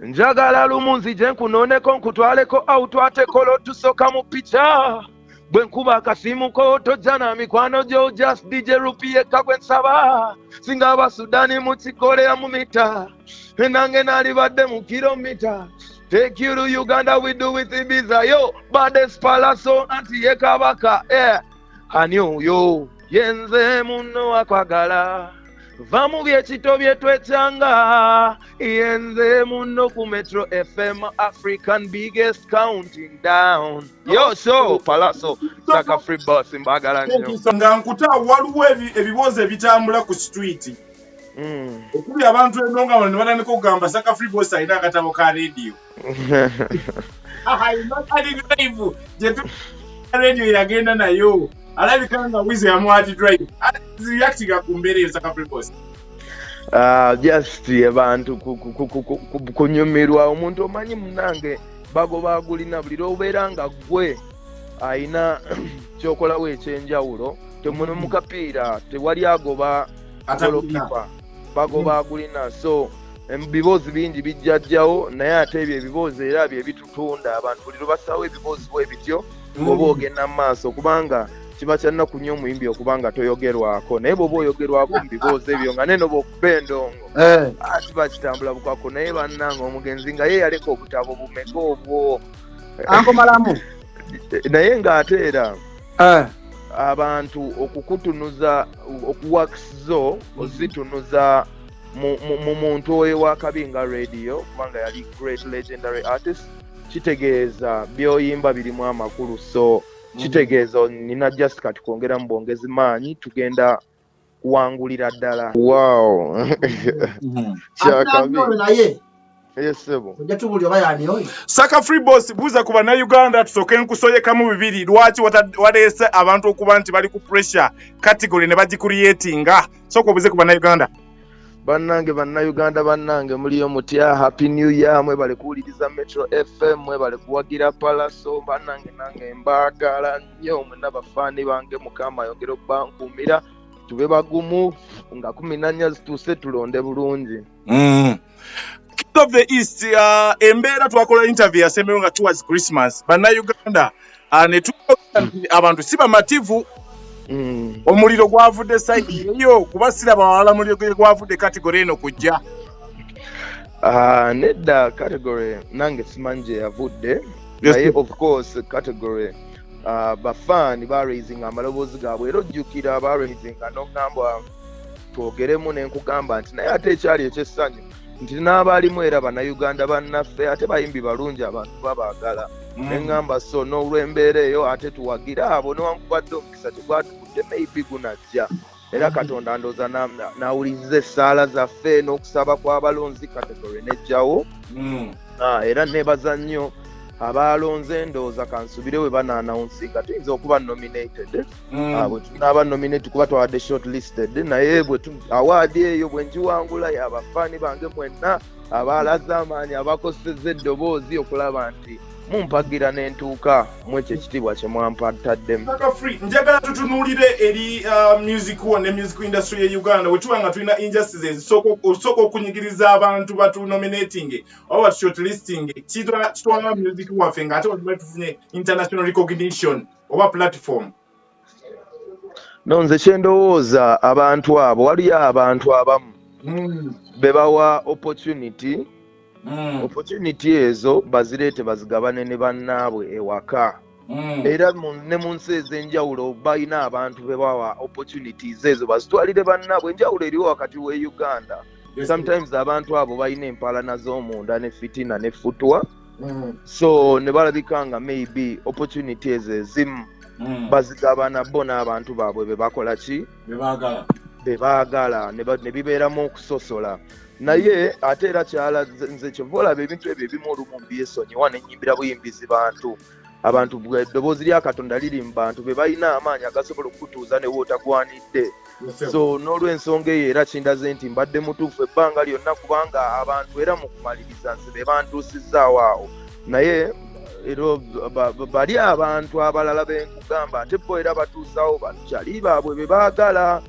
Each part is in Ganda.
njagala lumunzi gye nkunooneko nkutwaleko awutwateko lotusoka mu pica bwe nkuba akasimu ko tojja na mikwano gyo just DJ Rupi yekka gwe nsaba singa abasudani mu kikoleya mu mita nange naalibadde mu kilomita take you to Uganda we do with Ibiza yo baddest palaso anti ye kabaka ani oyo yenze muno akwagala va mu byekito bye twetanga yenze muno ku Metro FM African biggest counting down yo so palaso Saka Free Boss mbagala nnyo nga nkuta waliwo ebibuuzo ebitambula ku street okuli abantu enonga wano ne batandika okugamba Saka Free Boss alina akatabo ka radio radio yagenda nayo alabika nga wizi yamwati drive reactinga ku mbeera eyo Saka Free Boss just abantu kunyumirwa omuntu omanyi munange bagoba agulina buli lwobeera nga gwe ayina kyokolawo ekyenjawulo temuno mu kapiira tewali agoba golokipa bagoba agulina so ebiboozi bingi bijjajjawo naye ate ebyo ebiboozi era bye bitutunda abantu buli lwebasawo ebiboozi bwe bityo oba ogenda mu maaso kubanga kiba kyannaku nnyo omuyimbi okubanga toyogerwako naye bw'oba oyogerwako mu biboozi ebyo nga neno bw'okuba endongo kiba kitambula bukwako naye bannanga omugenzi nga ye yaleka obutabo bumeka obwo ankomalamu naye ng'ate era abantu okukutunuza okuwakisizo ozitunuza mu muntu oyo wa Kabinga Radio kubanga yali great legendary artist kitegeeza byoyimba birimu amakulu so kitegeeza nina just kati kwongera mu bwongezi maanyi tugenda kuwangulira ddala wow naye yesebo ojatubuli oba yanioyo Saka Free Boss buuza ku bannayuganda tusoke nkusoyekamu bibiri lwaki waleese abantu okuba nti bali ku pressure category ne bagicreatinga soko obuze ku bannayuganda bannange bannayuganda bannange muliyo mutya happy new year mwe bali kuwuliriza Metro FM mwe bali kuwagira palaso bannange nange mbagala nnyo mwena bafaani bange mukama ayongere okubankuumira tube bagumu nga 14 zituuse tulonde bulungi King of the East embeera twakola interview yasembeyo nga towards Christmas bannayuganda ne abantu si bamativu omuliro gwavudde side eyo kuba siraba bawala muliro gwavudde category eno kujja nedda category nange simanyi gye yavudde naye of course category bafaani baraising amaloboozi gaabwe era ojjukira baraisinga n'ogamba twogeremu nenkugamba nti naye ate ekyali ekyessanyu nti n'abaalimu era bannayuganda bannaffe ate bayimbi balungi abantu babaagala neŋŋamba so n'olw'embeera eyo ate tuwagira abo newankubadde omukisa tegwatugudde maybe gunajja era Katonda ndooza n'awuliriza essaala zaffe n'okusaba kw'abalonzi kategori nejjawo era neebaza nnyo abalonze ndooza kansubire we banaanawunsinga tuyinza okuba nominated bwe tunaaba nominated kuba twawadde short listed naye awaadi eyo bwe ngiwangula y'abafaani bange mwenna abaalaze amaanyi abakosezza eddoboozi okulaba nti mumpagira n'entuuka mu ekyo ekitiibwa kye mwampataddemu. Saka Free njagala tutunuulire eri music ne music industry ye Uganda wetuba nga tulina injustices soko okunyigiriza abantu batu nominating oba shortlisting kitwala music waffe nga ate watuba tufunye international recognition oba platform nze kyendowooza abantu abo waliyo abantu abamu bebawa opportunity opportunity ezo bazireete bazigabane ne bannaabwe ewaka era ne mu nsi ez'enjawulo balina abantu bebawa opportunities ezo bazitwalire bannaabwe enjawulo eriwo wakati w'e Uganda sometimes abantu abo balina empalana z'omunda ne fitina ne futwa so ne balabika nga maybe opportunity ezo ezimu bazigabana bo n'abantu baabwe bebakola ki bebaagala ne bibeeramu okusosola naye ate era kyalaze nze kyova olaba ebintu ebyo ebimu olumu mbyesonyiwa nenyimbira buyimbizi bantu abantu eddoboozi lya Katonda liri mu bantu be balina amaanyi agasobola okutuuza ne wootagwanidde so n'olw'ensonga eyo era kindaze nti mbadde mutuufu ebbanga lyonna kubanga abantu era mu kumaliriza nze be bantuusizaawo awo naye era bali abantu abalala benkugamba ate bo era batuusaawo bakyali baabwe be baagala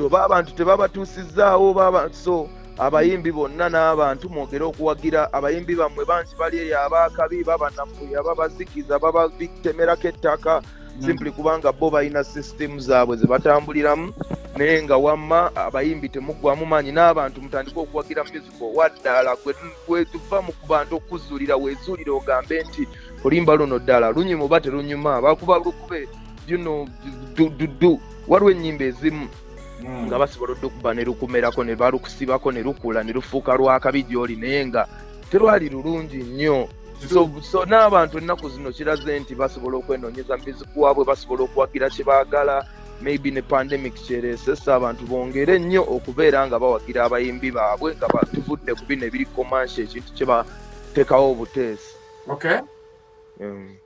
oba abantu tebabatuusizaawo so abayimbi bonna n'abantu mwogere okuwagira abayimbi bammwe bangi bali eyo abakabi babanafuya babazikiza bababitemerako ettaka simply kubanga bo balina system zaabwe ze batambuliramu naye nga wamma abayimbi temuggwamu maanyi n'abantu mutandika okuwagira musical waddala gwe tuva mu bantu okuzuulira weezuulire ogambe nti olimba luno ddala lunyuma oba terunyuma bakuba lukube waliwo ennyimba ezimu nga basobola okuba ne lukumerako ne balukusibako ne lukula ne lufuuka lwakabi gy'oli naye nga terwali lulungi nnyo so n'abantu ennaku zino kiraze nti basobola okwenoonyeza music waabwe basobola okuwagira kye baagala maybe ne pandemic kyereesesa abantu bongere nnyo okubeera nga bawagira abayimbi baabwe nga batuvudde ku bino ebiri commercial ekintu kye bateekawo obuteesi. Okay.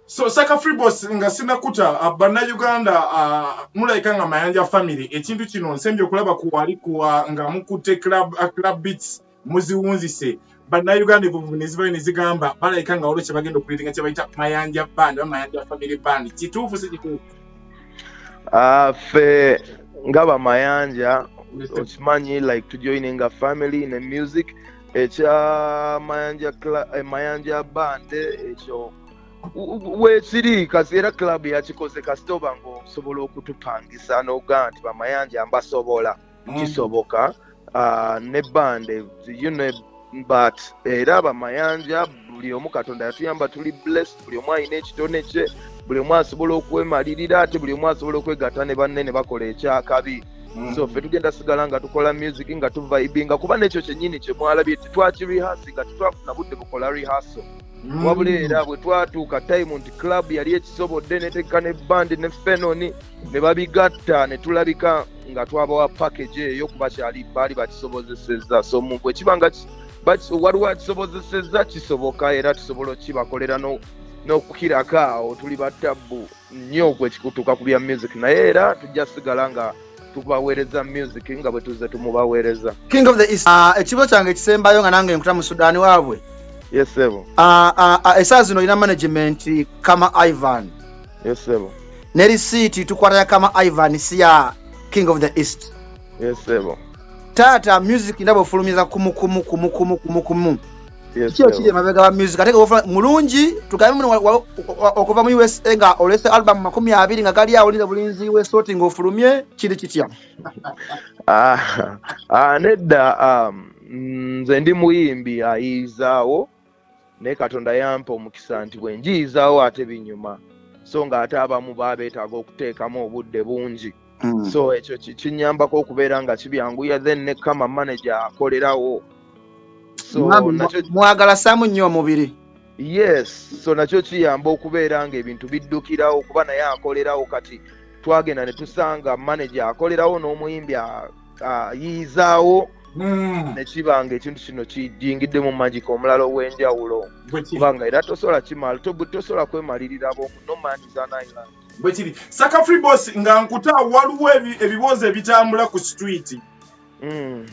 So Saka Freeboss nga sinakuta bannayuganda mulayika nga Mayanja family ekintu kino nsembye okulaba kuwali kuwa nga mukutte club beats muziwunzise bannayuganda ebuvunezibayo nezigamba balayika nga olwo kye bagenda okuleeta kye bayita Mayanja band oba Mayanja family band kituufu si kituufu? Ffe nga bamayanja okimanyi like to joining a family in a music ekya Mayanja band ekyo weekiri kasi era club yakikoze kasita oba ng'osobola okutupangisa n'oga nti bamayanja mbasobola kisoboka ne bande but era bamayanja buli omu Katonda yatuyamba tuli blessed buli omu alina ekitone kye buli omu asobola okwemalirira ate buli omu asobola okwegatta ne banne ne bakola ekyakabi so ffe tugenda sigala nga tukola music nga tuvibinga kuba n'ekyo kyennyini kye mwalabye tetwakirihasi nga tetwafuna budde bukola rehearsal wabula era bwe twatuuka time nti club yali ekisobodde neteeka ne band ne fenoni ne babigatta ne tulabika nga twabawa package eyo kuba baali bakisobozesezza so bwe kiba nga waliwo akisobozesezza kisoboka era tusobola okibakolera n'okukirako awo tuli batabbu nnyo gwe kikutuuka ku bya music naye era tujja sigala nga tubaweereza music nga bwe tuze tumubaweereza. King of the East ekibo kyange ekisembayo nga nange nkuta mu Sudan waabwe. Yes sebo. Esaawa zino olina management kama Ivan. Yes sebo. Ne receipt tukwata kama Ivan si ya King of the East. Yes sebo. Tata music ndabo fulumiza kumu. Yes sebo. Kyo mabega wa music ateke ofula mulungi tugambe okuva mu USA nga olese album 20 nga gali awo linda bulinzi we sorting ofulumye kiri kitya. Nedda nze ndi muyimbi ayizaawo naye Katonda yampa omukisa nti bwe njiyizaawo ate binyuma so nga ate abamu babeetaaga okuteekamu obudde bungi so ekyo kinyambako okubeera nga kibyanguya then ne kama manager akolerawo so mwagala samu nnyo omubiri. Yes so nakyo kiyamba okubeera nga ebintu biddukirawo kuba naye akolerawo kati twagenda ne tusanga manager akolerawo n'omuyimbi ayiyizaawo nekibanga ekintu kino kijingidde mu magic omulala ow'enjawulo kubanga era tosobola kimala tosobola kwemalirira bomu no man is an island bwe kiri. Saka Freeboss nga nkuta waliwo ebibuuzo ebitambula ku street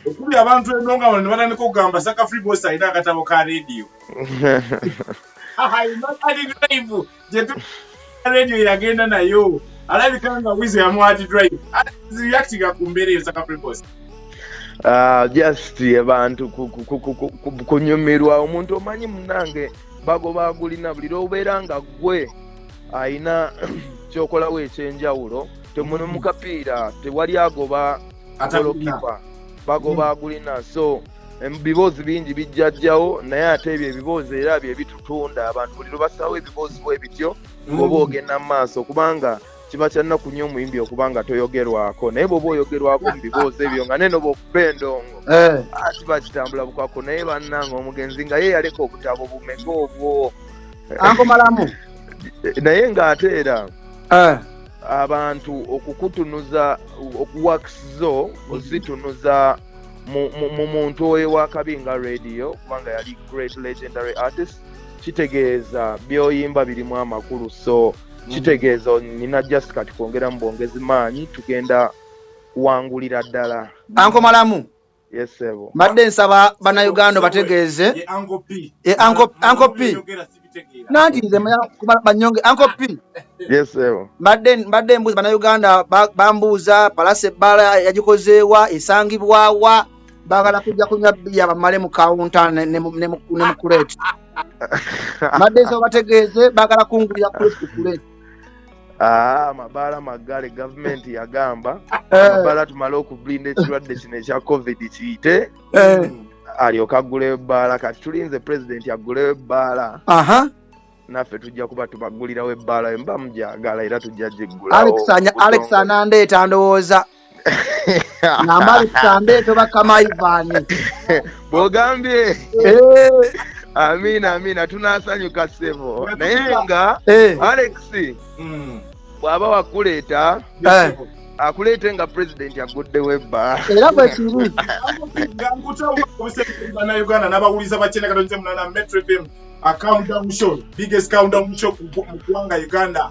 okuli abantu eno nga ne batandika okugamba Saka Freeboss alina akatabo ka radio drive gye radio yagenda nayo alabika nga wizi yamwati drive reactinga ku mbeera eyo Saka Freeboss. Just abantu kunyumirwa omuntu omanyi munange bagoba agulina buli lwobeera nga gwe ayina kyokolawo ekyenjawulo temuno mu kapiira tewali agoba golokipa bagoba agulina so ebiboozi bingi bijjajjawo naye ate ebyo ebiboozi era bye bitutunda abantu buli lwebasawo ebiboozi bwe bityo oba ogenda mu maaso kubanga kiba kyannaku nnyo omuyimbi okubanga toyogerwako naye bw'oba oyogerwako mu biboozi ebyo nga neno bw'okuba endongo kiba kitambula bukwako naye bannanga omugenzi nga ye yaleka obutabo bumeka obwo ankomalamu naye ng'ate era abantu okukutunuza okuwakisizo ozitunuza mu muntu oyo wakabi nga radio kubanga yali great legendary artist kitegeeza byoyimba birimu amakulu so kitegeeza nina just kati kwongera mu bwongezi maanyi tugenda kuwangulira ddala. Ankomalamu. Yes sebo. Badde nsaba bannayuganda bategeeze Uncle P nanti nze banyonge Uncle P. Yes sebo. Badde mbuuza bannayuganda bambuuza palase ebbala yagikozeewa esangibwawa bagala kujja kunywa bbiya bamale mu kawunta ne mu kuleti. Maddezo bategeeze bagala kungulira kuleti. Amabala magale government yagamba amabala tumale okublinda ekirwadde kino ekya covid kiyite alyoka aggulayo ebbaala kati tulinze president aggulayo ebbaala naffe tujja kuba tubagulirawo ebbaala mba mujagala era tujja giggulawo. Alex anandeeta ndowooza ngamba Alex andeeta oba Kama Ivan bw'ogambye amina tunasanyuka ssebo naye nga Alex bw'aba wakuleeta akuleete nga president aguddewo ebbaala era bwe kiri Uganda n'abawuliza bakyene katonze munana Metro FM countdown show biggest countdown show mu ggwanga Uganda.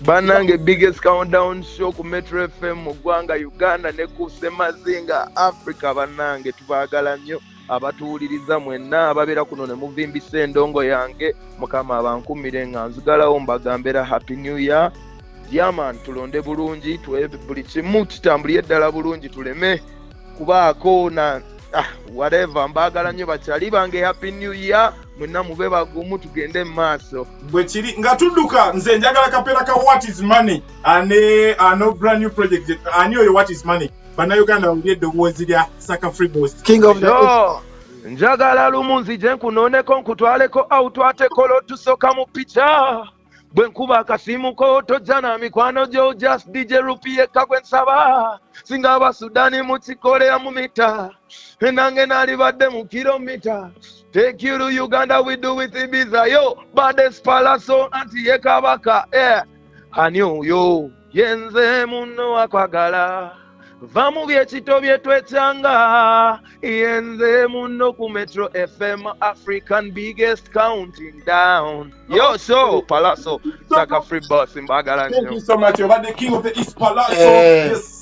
Bannange biggest countdown show ku Metro FM mu ggwanga Uganda ne ku Semazinga Africa. Bannange tubaagala nnyo abatuwuliriza mwenna ababeera kuno ne muvimbisa endongo yange Mukama abankumire nga nzigalawo mbagambera happy new year. Yaman tulonde bulungi tuwebe buli kimu kitambulire ddala bulungi tuleme kubaako na whatever. Mbagala nnyo bakyali bange happy new year mwenna mube bagumu tugende mu maaso bwe kiri nga tudduka. Nze njagala kapeera ka what is money no brand new project ani oyo what is money bannayuganda bawulire eddoboozi lya Saka Free Boss king of the njagala lumu nzije nkunooneko nkutwaleko awutwateko lotusoka mu picha bwe nkuba akasimu ko tojja na mikwano gyo just DJ Rupie kakwe nsaba singa abasudani mu kikoleya mu mita nange nalibadde mu kilomita. Take you to Uganda, we do with Ibiza, yo, baddest palaso, anti ye kabaka, Anyo, yo, yenze muno akwagala, vamu byekito byetwechanga, yenze muno ku Metro FM, African biggest counting down. Yo, so, palaso, Saka Free Boss, mbagala nyo. Thank you so much, you're the king of the East Palaso. Yes.